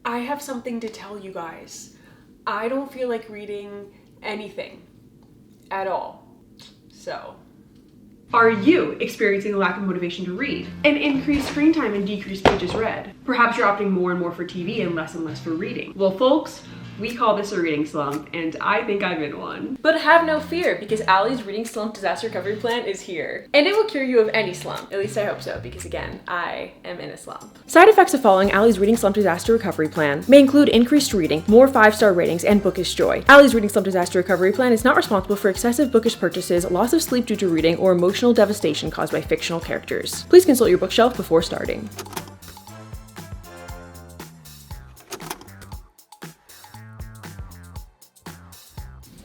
I have something to tell you guys. I don't feel like reading anything at all. So, are you experiencing a lack of motivation to read? An increased screen time and decreased pages read? Perhaps you're opting more and more for TV and less for reading. Well, folks, we call this a reading slump, and I think I'm in one. But have no fear, because Ali's Reading Slump Disaster Recovery Plan is here. And it will cure you of any slump. At least I hope so, because again, I am in a slump. Side effects of following Ali's Reading Slump Disaster Recovery Plan may include increased reading, more 5-star ratings, and bookish joy. Ali's Reading Slump Disaster Recovery Plan is not responsible for excessive bookish purchases, loss of sleep due to reading, or emotional devastation caused by fictional characters. Please consult your bookshelf before starting.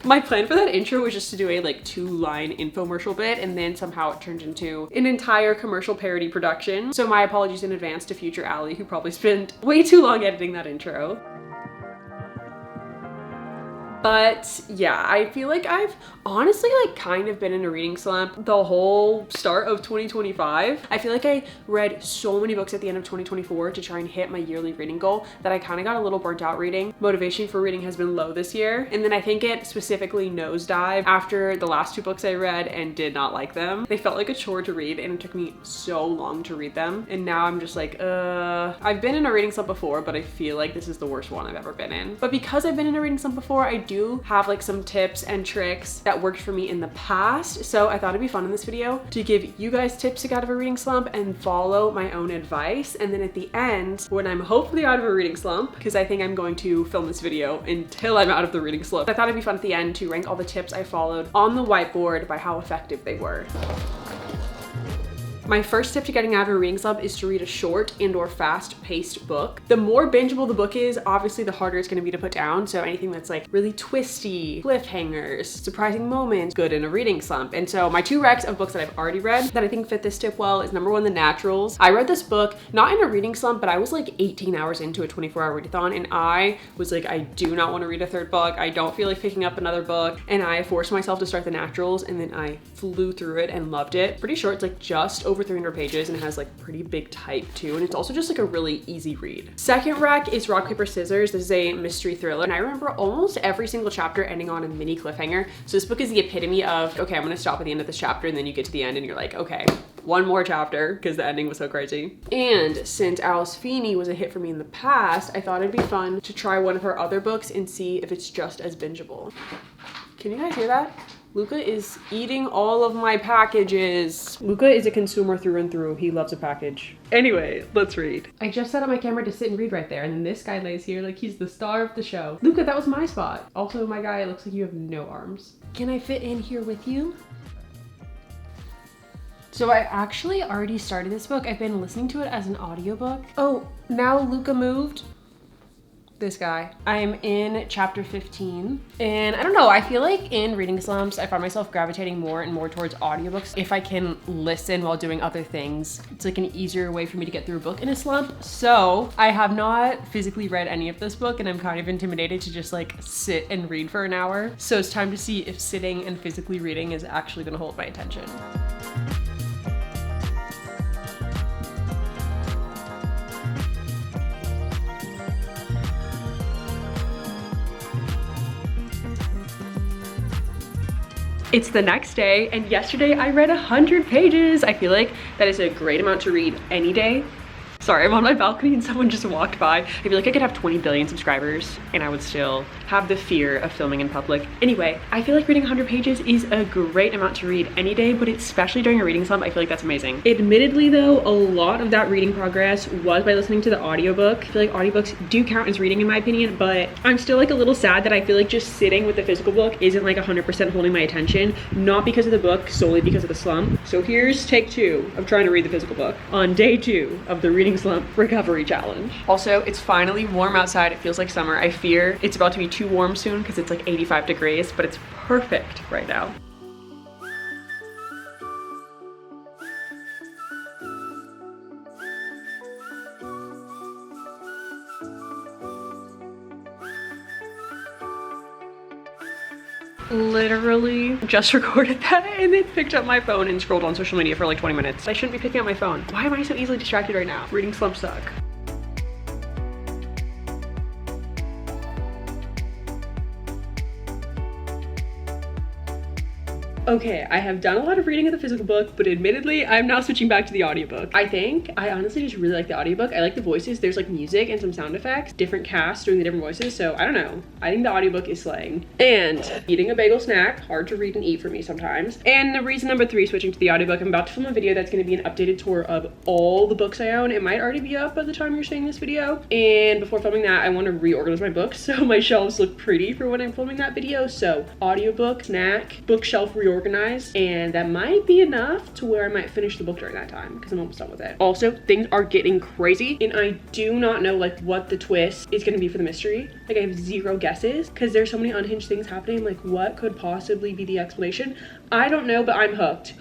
My plan for that intro was just to do a like 2-line infomercial bit, and then somehow it turned into an entire commercial parody production. So my apologies in advance to future Ali, who probably spent way too long editing that intro. But yeah, I feel like I've honestly like kind of been in a reading slump the whole start of 2025. I feel like I read so many books at the end of 2024 to try and hit my yearly reading goal that I kind of got a little burnt out reading. Motivation for reading has been low this year. And then I think it specifically nosedived after the last 2 books I read and did not like them. They felt like a chore to read, and it took me so long to read them. And now I'm just like, I've been in a reading slump before, but I feel like this is the worst one I've ever been in. But because I've been in a reading slump before, I do have like some tips and tricks that worked for me in the past. So I thought it'd be fun in this video to give you guys tips to get out of a reading slump and follow my own advice. And then at the end, when I'm hopefully out of a reading slump, because I think I'm going to film this video until I'm out of the reading slump, I thought it'd be fun at the end to rank all the tips I followed on the whiteboard by how effective they were. My first tip to getting out of a reading slump is to read a short and/or fast-paced book. The more bingeable the book is, obviously the harder it's going to be to put down. So anything that's like really twisty, cliffhangers, surprising moments, good in a reading slump. And so my 2 recs of books that I've already read that I think fit this tip well is number 1, The Naturals. I read this book not in a reading slump, but I was like 18 hours into a 24-hour readathon, and I was like, I do not want to read a 3rd book. I don't feel like picking up another book, and I forced myself to start The Naturals, and then I flew through it and loved it. Pretty short, it's like just over 300 pages, and it has like pretty big type too, and it's also just like a really easy read. Second rec is Rock, Paper, Scissors. This is a mystery thriller, and I remember almost every single chapter ending on a mini cliffhanger. So this book is the epitome of, okay, I'm gonna stop at the end of this chapter, and then you get to the end and you're like, okay, one more chapter, because the ending was so crazy. And since Alice Feeney was a hit for me in the past, I thought it'd be fun to try one of her other books and see if it's just as bingeable. Can you guys hear that? Luca is eating all of my packages. Luca is a consumer through and through. He loves a package. Anyway, let's read. I just set up my camera to sit and read right there, and then this guy lays here like he's the star of the show. Luca, that was my spot. Also, my guy, it looks like you have no arms. Can I fit in here with you? So I actually already started this book. I've been listening to it as an audiobook. Oh, now Luca moved. This guy. I'm in chapter 15, and I don't know, I feel like in reading slumps, I find myself gravitating more and more towards audiobooks. If I can listen while doing other things, it's like an easier way for me to get through a book in a slump. So I have not physically read any of this book, and I'm kind of intimidated to just like sit and read for an hour. So it's time to see if sitting and physically reading is actually gonna hold my attention. It's the next day, and yesterday I read 100 pages. I feel like that is a great amount to read any day. Sorry, I'm on my balcony and someone just walked by. I feel like I could have 20 billion subscribers and I would still have the fear of filming in public. Anyway, I feel like reading 100 pages is a great amount to read any day, but especially during a reading slump, I feel like that's amazing. Admittedly though, a lot of that reading progress was by listening to the audiobook. I feel like audiobooks do count as reading in my opinion, but I'm still like a little sad that I feel like just sitting with the physical book isn't like 100% holding my attention, not because of the book, solely because of the slump. So here's take 2 of trying to read the physical book on day 2 of the reading slump recovery challenge. Also, it's finally warm outside. It feels like summer. I fear it's about to be too warm soon because it's like 85 degrees, but it's perfect right now. Literally just recorded that and then picked up my phone and scrolled on social media for like 20 minutes. I shouldn't be picking up my phone. Why am I so easily distracted right now? Reading slumps suck. Okay, I have done a lot of reading of the physical book, but admittedly, I'm now switching back to the audiobook. I honestly just really like the audiobook. I like the voices. There's like music and some sound effects, different casts doing the different voices. So I don't know. I think the audiobook is slaying. And eating a bagel snack, hard to read and eat for me sometimes. And the reason number 3 switching to the audiobook, I'm about to film a video that's going to be an updated tour of all the books I own. It might already be up by the time you're seeing this video. And before filming that, I want to reorganize my books so my shelves look pretty for when I'm filming that video. So audiobook, snack, bookshelf reorganized, and that might be enough to where I might finish the book during that time because I'm almost done with it. Also, things are getting crazy and I do not know like what the twist is going to be for the mystery. Like I have 0 guesses because there's so many unhinged things happening. Like what could possibly be the explanation? I don't know, but I'm hooked.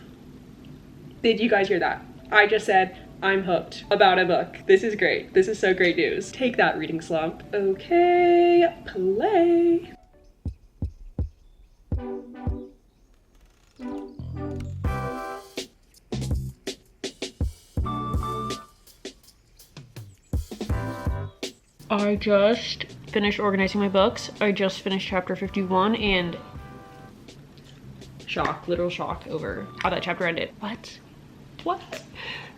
Did you guys hear that? I just said I'm hooked about a book. This is great. This is so great news. Take that, reading slump. Okay, play. I just finished organizing my books. I just finished chapter 51 and shock, literal shock over how that chapter ended. What?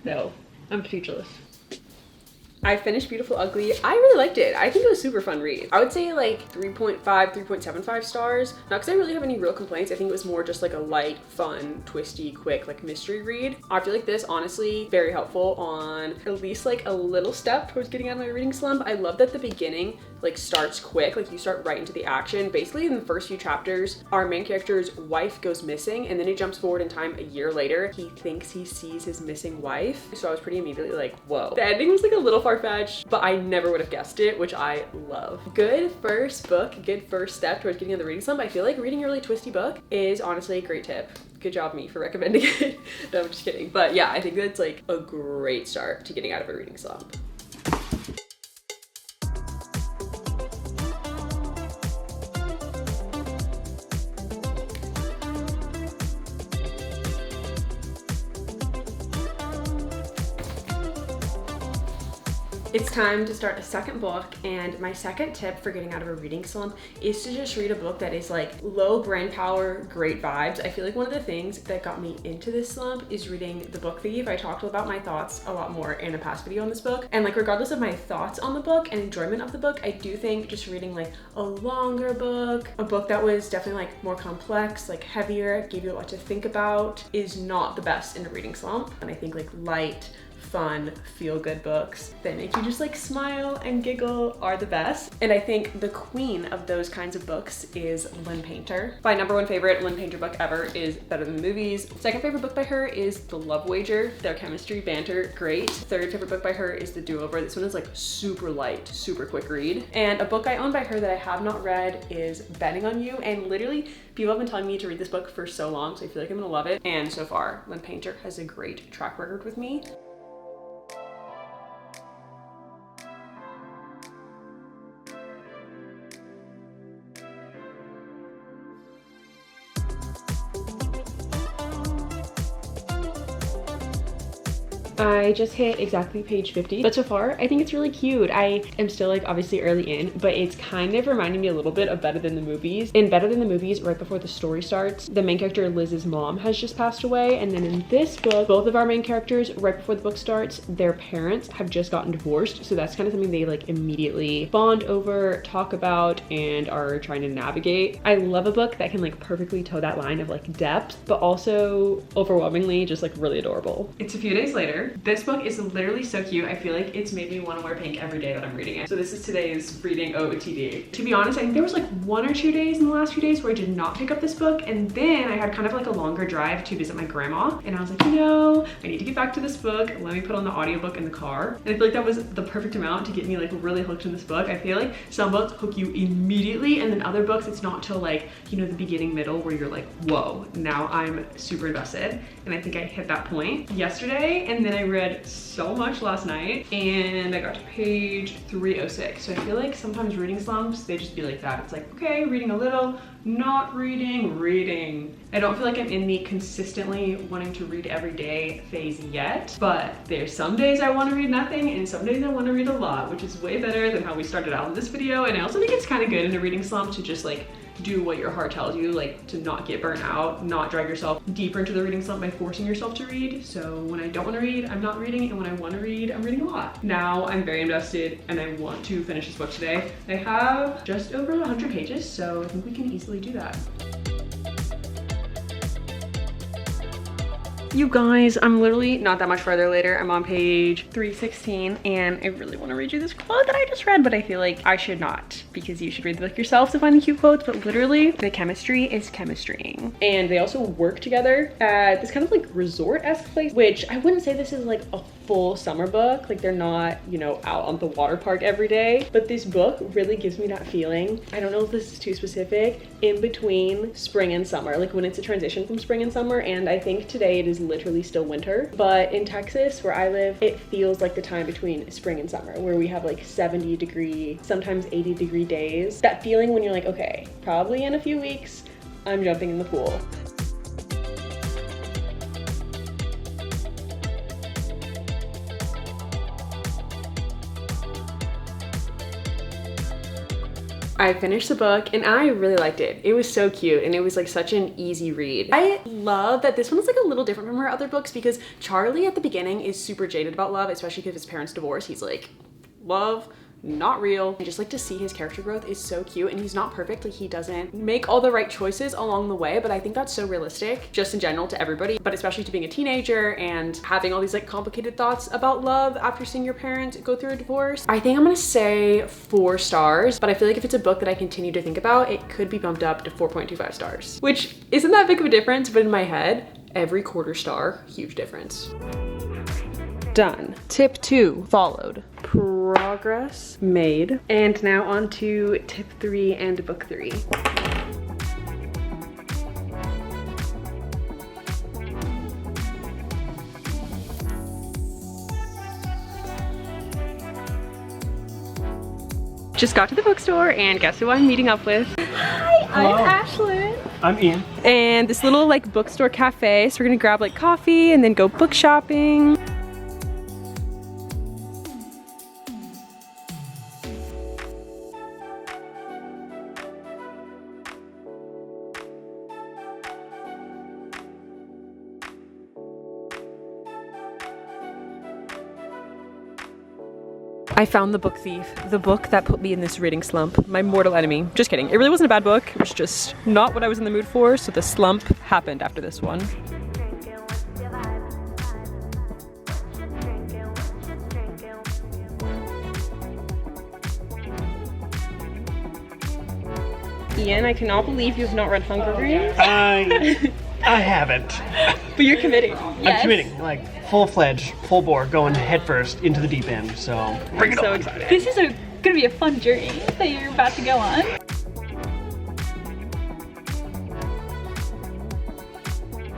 No, I'm speechless. I finished Beautiful Ugly. I really liked it. I think it was a super fun read. I would say like 3.5, 3.75 stars. Not because I really have any real complaints. I think it was more just like a light, fun, twisty, quick, like mystery read. I feel like this, honestly, very helpful on at least like a little step towards getting out of my reading slump. I love that the beginning like starts quick, like you start right into the action. Basically in the first few chapters, our main character's wife goes missing and then it jumps forward in time a year later. He thinks he sees his missing wife. So I was pretty immediately like, whoa. The ending was like a little far-fetched, but I never would have guessed it, which I love. Good first book, good first step towards getting out of the reading slump. I feel like reading a really twisty book is honestly a great tip. Good job me for recommending it. No, I'm just kidding. But yeah, I think that's like a great start to getting out of a reading slump. It's time to start a second book, and my second tip for getting out of a reading slump is to just read a book that is like low brain power, great vibes. I feel like one of the things that got me into this slump is reading The Book Thief. I talked about my thoughts a lot more in a past video on this book, and like regardless of my thoughts on the book and enjoyment of the book, I do think just reading like a longer book, a book that was definitely like more complex, like heavier, gave you a lot to think about, is not the best in a reading slump. And I think like light, fun, feel-good books that make you just like smile and giggle are the best. And I think the queen of those kinds of books is Lynn Painter. My #1 favorite Lynn Painter book ever is Better Than the Movies. Second favorite book by her is The Love Wager. Their chemistry, banter, great. Third favorite book by her is The Do-Over. This one is like super light, super quick read. And a book I own by her that I have not read is Betting on You. And literally, people have been telling me to read this book for so long, so I feel like I'm gonna love it. And so far, Lynn Painter has a great track record with me. I just hit exactly page 50, but so far I think it's really cute. I am still like obviously early in, but it's kind of reminding me a little bit of Better Than the Movies. In Better Than the Movies, right before the story starts, the main character Liz's mom has just passed away, and then in this book, both of our main characters, right before the book starts, their parents have just gotten divorced, so that's kind of something they like immediately bond over, talk about, and are trying to navigate. I love a book that can like perfectly toe that line of like depth, but also overwhelmingly just like really adorable. It's a few days later. This book is literally so cute. I feel like it's made me want to wear pink every day that I'm reading it. So this is today's reading OOTD. To be honest, I think there was like 1 or 2 days in the last few days where I did not pick up this book, and then I had kind of like a longer drive to visit my grandma, and I was like, you know, I need to get back to this book. Let me put on the audiobook in the car. And I feel like that was the perfect amount to get me like really hooked in this book. I feel like some books hook you immediately, and then other books it's not till like, you know, the beginning middle where you're like, whoa, now I'm super invested. And I think I hit that point yesterday, and then I read so much last night, and I got to page 306. So I feel like sometimes reading slumps, they just be like that. It's like, okay, reading a little, not reading. I don't feel like I'm in the consistently wanting to read every day phase yet, but there's some days I want to read nothing and some days I want to read a lot, which is way better than how we started out in this video. And I also think it's kind of good in a reading slump to just like do what your heart tells you, like to not get burnt out, not drag yourself deeper into the reading slump by forcing yourself to read. So when I don't want to read, I'm not reading, and when I want to read, I'm reading a lot. Now I'm very invested and I want to finish this book today. I have just over 100 pages, so I think we can easily do that. You guys, I'm literally not that much farther later. I'm on page 316 and I really want to read you this quote that I just read, but I feel like I should not because you should read the book yourself to find the cute quotes. But literally the chemistry is chemistrying. And they also work together at this kind of like resort-esque place, which I wouldn't say this is like a full summer book. Like they're not, you know, out on the water park every day, but this book really gives me that feeling. I don't know if this is too specific, in between spring and summer, like when it's a transition from spring and summer. And I think today it is literally still winter, but in Texas where I live, it feels like the time between spring and summer where we have like 70-degree, sometimes 80-degree days. That feeling when you're like, okay, probably in a few weeks, I'm jumping in the pool. I finished the book and I really liked it. It was so cute and it was like such an easy read. I love that this one is like a little different from her other books because Charlie at the beginning is super jaded about love, especially because his parents divorced. He's like, love, not real. I just like to see his character growth is so cute, and he's not perfect. Like he doesn't make all the right choices along the way, but I think that's so realistic just in general to everybody, but especially to being a teenager and having all these like complicated thoughts about love after seeing your parents go through a divorce. I think I'm gonna say 4 stars, but I feel like if it's a book that I continue to think about, it could be bumped up to 4.25 stars, which isn't that big of a difference, but in my head, every quarter star, huge difference. Done. Tip 2 followed. Progress made. And now on to tip 3 and book 3. Just got to the bookstore and guess who I'm meeting up with? Hi, Hello. I'm Ashlyn. I'm Ian. And this little like bookstore cafe, so we're gonna grab like coffee and then go book shopping. I found the book thief, the book that put me in this reading slump, my mortal enemy. Just kidding, it really wasn't a bad book, it was just not what I was in the mood for, so the slump happened after this one. Ian, I cannot believe you have not read Hunger Games. I haven't. But you're committing. Yes. I'm committing, like full-fledged, full bore, going headfirst into the deep end. So bring it on. So excited. This is gonna be a fun journey that you're about to go on.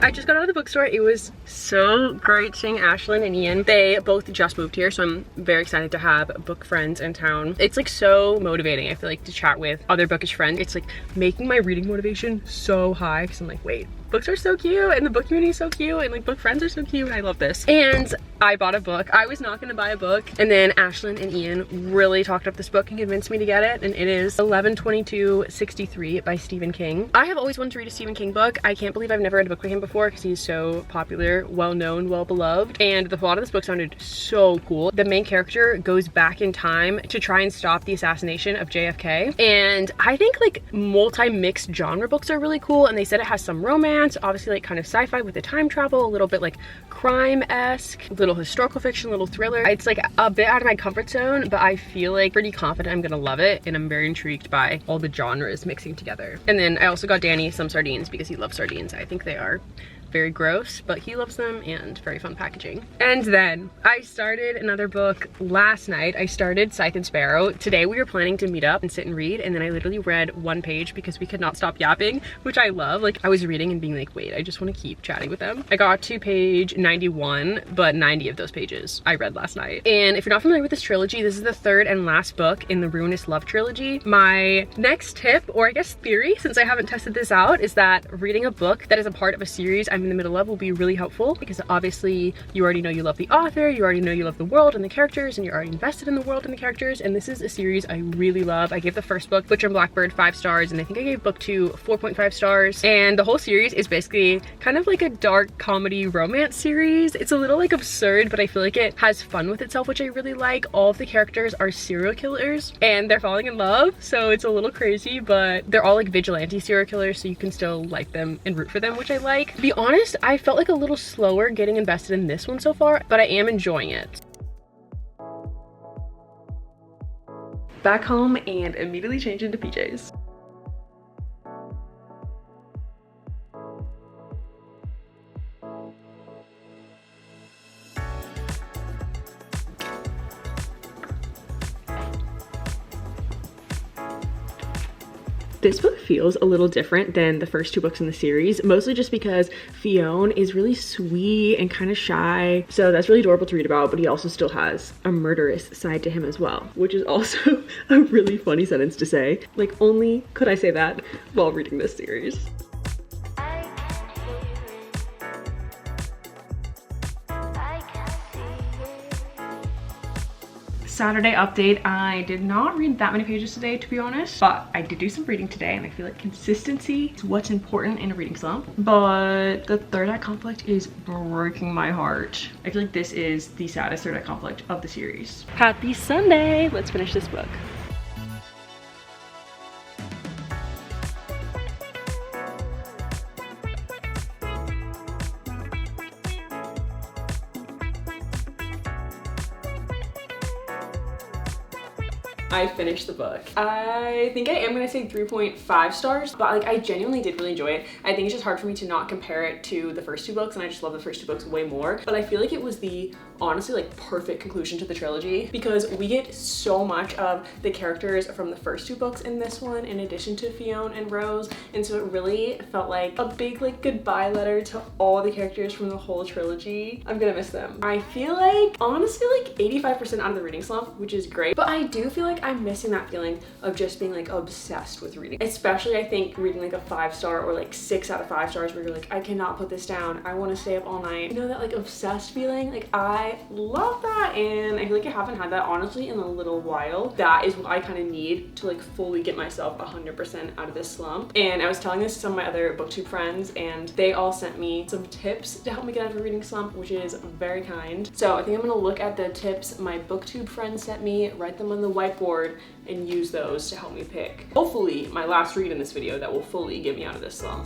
I just got out of the bookstore. It was so great seeing Ashlyn and Ian. They both just moved here, so I'm very excited to have book friends in town. It's like so motivating, I feel like, to chat with other bookish friends. It's like making my reading motivation so high because I'm like, wait, books are so cute and the book community is so cute and like book friends are so cute. I love this. And I bought a book. I was not gonna buy a book, and then Ashlyn and Ian really talked up this book and convinced me to get it, and it is 11/22/63 by Stephen King. I have always wanted to read a Stephen King book. I can't believe I've never read a book by him before because he's so popular, well-known, well-beloved, and the plot of this book sounded so cool. The main character goes back in time to try and stop the assassination of JFK, and I think like multi-mixed genre books are really cool, and they said it has some romance, obviously like kind of sci-fi with the time travel, a little bit like crime-esque, little historical fiction, little thriller. It's like a bit out of my comfort zone, but I feel like pretty confident I'm gonna love it, and I'm very intrigued by all the genres mixing together. And then I also got Danny some sardines because he loves sardines. I think they are very gross, but he loves them and very fun packaging. And then I started another book last night. I started Scythe and Sparrow. Today we were planning to meet up and sit and read, and then I literally read one page because we could not stop yapping, which I love. Like, I was reading and being like, wait, I just want to keep chatting with them. I got to page 91, but 90 of those pages I read last night. And if you're not familiar with this trilogy, this is the third and last book in the Ruinous Love trilogy. My next tip, or I guess theory, since I haven't tested this out, is that reading a book that is a part of a series I'm in the middle of will be really helpful, because obviously you already know you love the author, you already know you love the world and the characters, and you're already invested in the world and the characters. And this is a series I really love. I gave the first book, Butcher and Blackbird, 5 stars, and I think I gave book 2 4.5 stars. And the whole series is basically kind of like a dark comedy romance series. It's a little like absurd, but I feel like it has fun with itself, which I really like. All of the characters are serial killers and they're falling in love, so it's a little crazy, but they're all like vigilante serial killers, so you can still like them and root for them, which I like. To be honest, I felt like a little slower getting invested in this one so far, but I am enjoying it. Back home and immediately changed into PJs. This book feels a little different than the first 2 books in the series, mostly just because Fionn is really sweet and kind of shy, so that's really adorable to read about, but he also still has a murderous side to him as well, which is also a really funny sentence to say. Like, only could I say that while reading this series. Saturday update. I did not read that many pages today, to be honest, but I did do some reading today, and I feel like consistency is what's important in a reading slump. But the third act conflict is breaking my heart. I feel like this is the saddest third act conflict of the series. Happy Sunday! Let's finish this book. I finished the book. I think I am gonna say 3.5 stars, but like, I genuinely did really enjoy it. I think it's just hard for me to not compare it to the first 2 books, and I just love the first 2 books way more. But I feel like it was the honestly like perfect conclusion to the trilogy, because we get so much of the characters from the first 2 books in this one, in addition to Fionn and Rose, and so it really felt like a big like goodbye letter to all the characters from the whole trilogy. I'm gonna miss them. I feel like honestly like 85% out of the reading slump, which is great, but I do feel like I'm missing that feeling of just being like obsessed with reading, especially I think reading like a 5-star or like 6 out of 5 stars where you're like, I cannot put this down, I want to stay up all night. You know, that like obsessed feeling? Like, I love that, and I feel like I haven't had that honestly in a little while. That is what I kind of need to like fully get myself 100% out of this slump. And I was telling this to some of my other booktube friends, and they all sent me some tips to help me get out of a reading slump, which is very kind. So I think I'm gonna look at the tips my booktube friends sent me, write them on the whiteboard, and use those to help me pick, hopefully, my last read in this video that will fully get me out of this slump.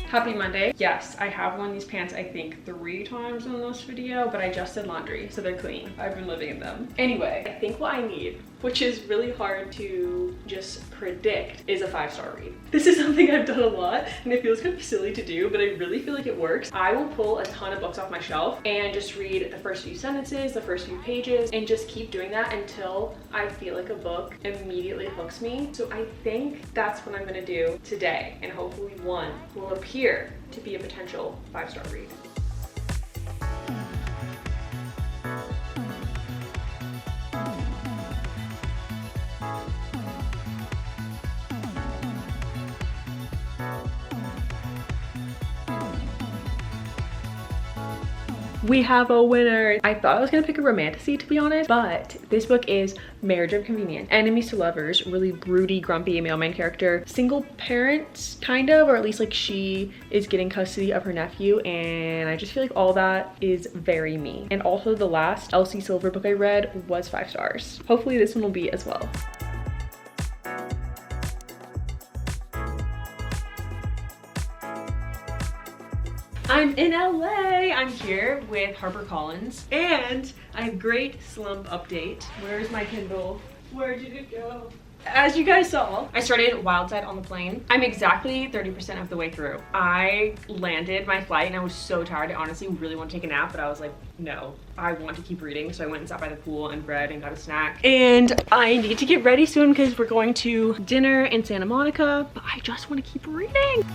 Happy Monday. Yes, I have worn these pants I think 3 times in this video, but I just did laundry, so they're clean. I've been living in them. Anyway, I think what I need, which is really hard to just predict, is a 5-star read. This is something I've done a lot, and it feels kind of silly to do, but I really feel like it works. I will pull a ton of books off my shelf and just read the first few sentences, the first few pages, and just keep doing that until I feel like a book immediately hooks me. So I think that's what I'm gonna do today, and hopefully one will appear to be a potential 5-star read. We have a winner. I thought I was gonna pick a romantasy, to be honest, but this book is Marriage of Convenience. Enemies to lovers, really broody, grumpy mailman character. Single parent, kind of, or at least like she is getting custody of her nephew, and I just feel like all that is very me. And also the last Elsie Silver book I read was 5 stars. Hopefully this one will be as well. I'm in LA. I'm here with HarperCollins and I have a great slump update. Where's my Kindle? Where did it go? As you guys saw, I started Wildside on the plane. I'm exactly 30% of the way through. I landed my flight and I was so tired. I honestly really want to take a nap, but I was like, no, I want to keep reading. So I went and sat by the pool and read and got a snack. And I need to get ready soon because we're going to dinner in Santa Monica, but I just want to keep reading.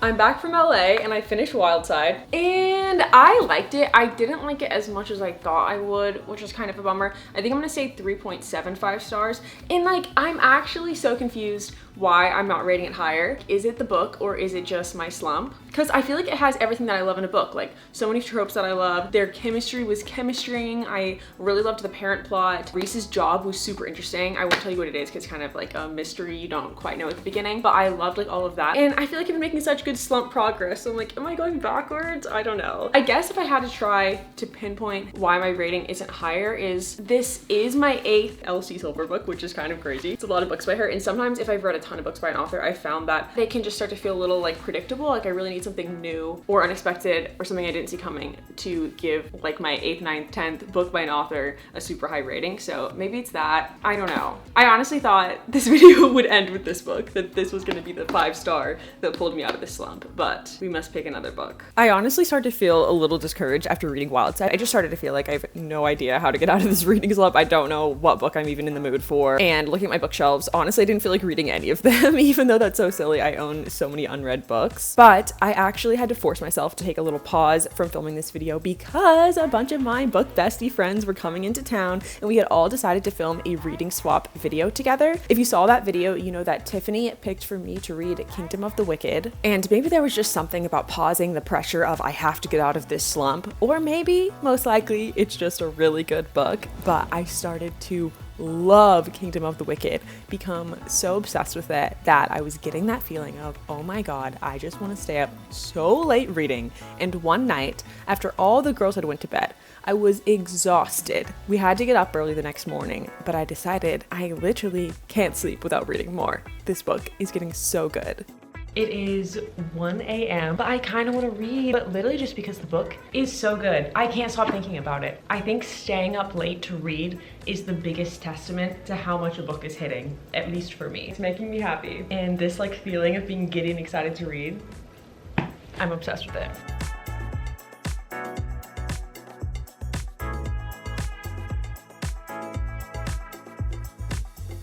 I'm back from LA and I finished Wildside and I liked it. I didn't like it as much as I thought I would, which was kind of a bummer. I think I'm gonna say 3.75 stars. And like, I'm actually so confused why I'm not rating it higher. Is it the book or is it just my slump? Because I feel like it has everything that I love in a book. Like so many tropes that I love. Their chemistry was chemistrying. I really loved the parent plot. Reese's job was super interesting. I won't tell you what it is because it's kind of like a mystery you don't quite know at the beginning, but I loved like all of that. And I feel like I've been making such good slump progress. So I'm like, am I going backwards? I don't know. I guess if I had to try to pinpoint why my rating isn't higher is this is my 8th Elsie Silver book, which is kind of crazy. It's a lot of books by her. And sometimes if I've read a ton of books by an author, I found that they can just start to feel a little like predictable. Like I really need something new or unexpected or something I didn't see coming to give like my 8th, 9th, 10th book by an author a super high rating. So maybe it's that. I don't know. I honestly thought this video would end with this book, that this was gonna be the 5-star that pulled me out of this slump, but we must pick another book. I honestly started to feel a little discouraged after reading Wildside. I just started to feel like I have no idea how to get out of this reading slump. I don't know what book I'm even in the mood for. And looking at my bookshelves, honestly, I didn't feel like reading any of them, even though that's so silly. I own so many unread books. But I actually had to force myself to take a little pause from filming this video because a bunch of my book bestie friends were coming into town and we had all decided to film a reading swap video together. If you saw that video, you know that Tiffany picked for me to read Kingdom of the Wicked. And maybe there was just something about pausing the pressure of I have to get out of this slump, or maybe most likely it's just a really good book. But I started to love Kingdom of the Wicked, become so obsessed with it that I was getting that feeling of, oh my god, I just want to stay up so late reading. And one night, after all the girls had went to bed, I was exhausted. We had to get up early the next morning, but I decided I literally can't sleep without reading more. This book is getting so good. It is 1 a.m., but I kind of want to read, but literally just because the book is so good. I can't stop thinking about it. I think staying up late to read is the biggest testament to how much a book is hitting, at least for me. It's making me happy. And this like feeling of being giddy and excited to read, I'm obsessed with it.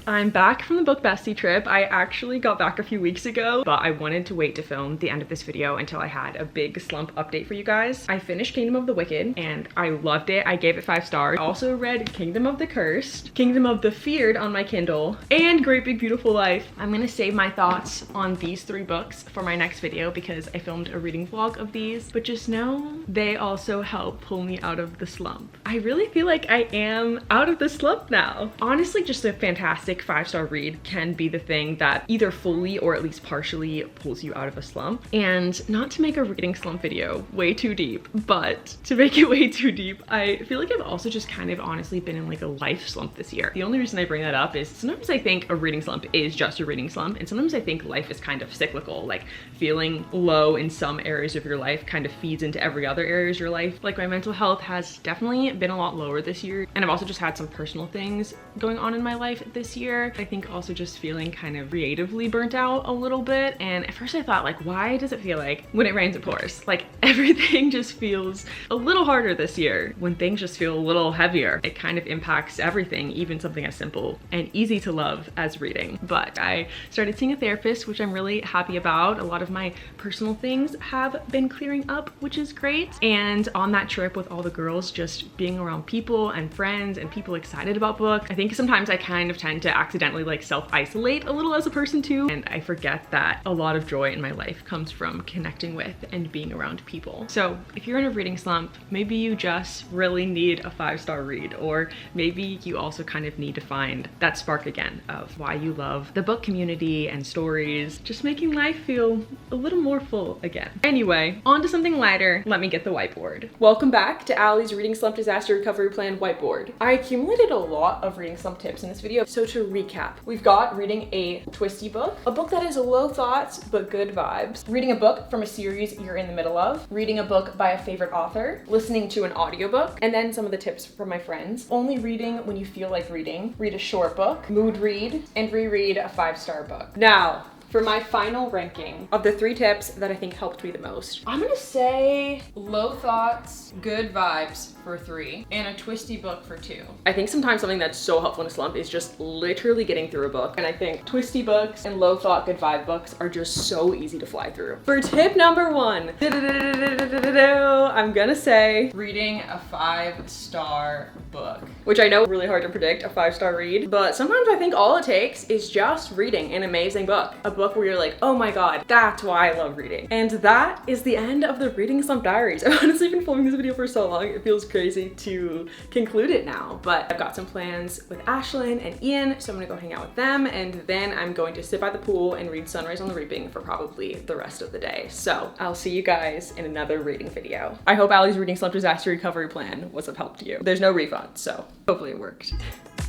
I'm back from the book bestie trip. I actually got back a few weeks ago, but I wanted to wait to film the end of this video until I had a big slump update for you guys. I finished Kingdom of the Wicked and I loved it. I gave it 5 stars. I also read Kingdom of the Cursed, Kingdom of the Feared on my Kindle, and Great Big Beautiful Life. I'm gonna save my thoughts on these 3 books for my next video because I filmed a reading vlog of these, but just know they also help pull me out of the slump. I really feel like I am out of the slump now. Honestly, just a fantastic 5-star read can be the thing that either fully or at least partially pulls you out of a slump. And not to make a reading slump video way too deep, but to make it way too deep, I feel like I've also just kind of honestly been in like a life slump this year. The only reason I bring that up is sometimes I think a reading slump is just a reading slump, and sometimes I think life is kind of cyclical, like feeling low in some areas of your life kind of feeds into every other area of your life. Like my mental health has definitely been a lot lower this year, and I've also just had some personal things going on in my life this year. I think also just feeling kind of creatively burnt out a little bit. And at first I thought like, why does it feel like when it rains it pours? Like everything just feels a little harder this year. When things just feel a little heavier, it kind of impacts everything, even something as simple and easy to love as reading. But I started seeing a therapist, which I'm really happy about. A lot of my personal things have been clearing up, which is great. And on that trip with all the girls, just being around people and friends and people excited about books, I think sometimes I kind of tend to accidentally like self-isolate a little as a person too, and I forget that a lot of joy in my life comes from connecting with and being around people. So if you're in a reading slump, maybe you just really need a 5-star read, or maybe you also kind of need to find that spark again of why you love the book community and stories, just making life feel a little more full again. Anyway, on to something lighter. Let me get the whiteboard. Welcome back to Ali's Reading Slump Disaster Recovery Plan whiteboard. I accumulated a lot of reading slump tips in this video, so to to recap. We've got reading a twisty book, a book that is low thoughts but good vibes, reading a book from a series you're in the middle of, reading a book by a favorite author, listening to an audiobook, and then some of the tips from my friends. Only reading when you feel like reading, read a short book, mood read, and reread a 5-star book. Now, for my final ranking of the 3 tips that I think helped me the most, I'm gonna say low thoughts, good vibes for 3, and a twisty book for 2. I think sometimes something that's so helpful in a slump is just literally getting through a book. And I think twisty books and low thought, good vibe books are just so easy to fly through. For tip number 1, I'm gonna say reading a 5-star book, which I know is really hard to predict, a 5-star read, but sometimes I think all it takes is just reading an amazing book. A book where you're like, oh my god, that's why I love reading. And that is the end of the Reading Slump Diaries. I've honestly been filming this video for so long, it feels crazy to conclude it now, but I've got some plans with Ashlyn and Ian, so I'm gonna go hang out with them, and then I'm going to sit by the pool and read Sunrise on the Reaping for probably the rest of the day. So I'll see you guys in another reading video. I hope Ali's Reading Slump Disaster Recovery Plan was of help to you. There's no refund, so hopefully it worked.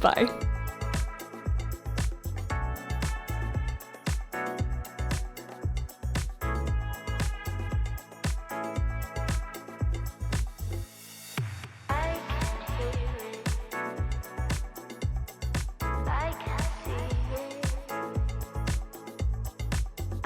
Bye.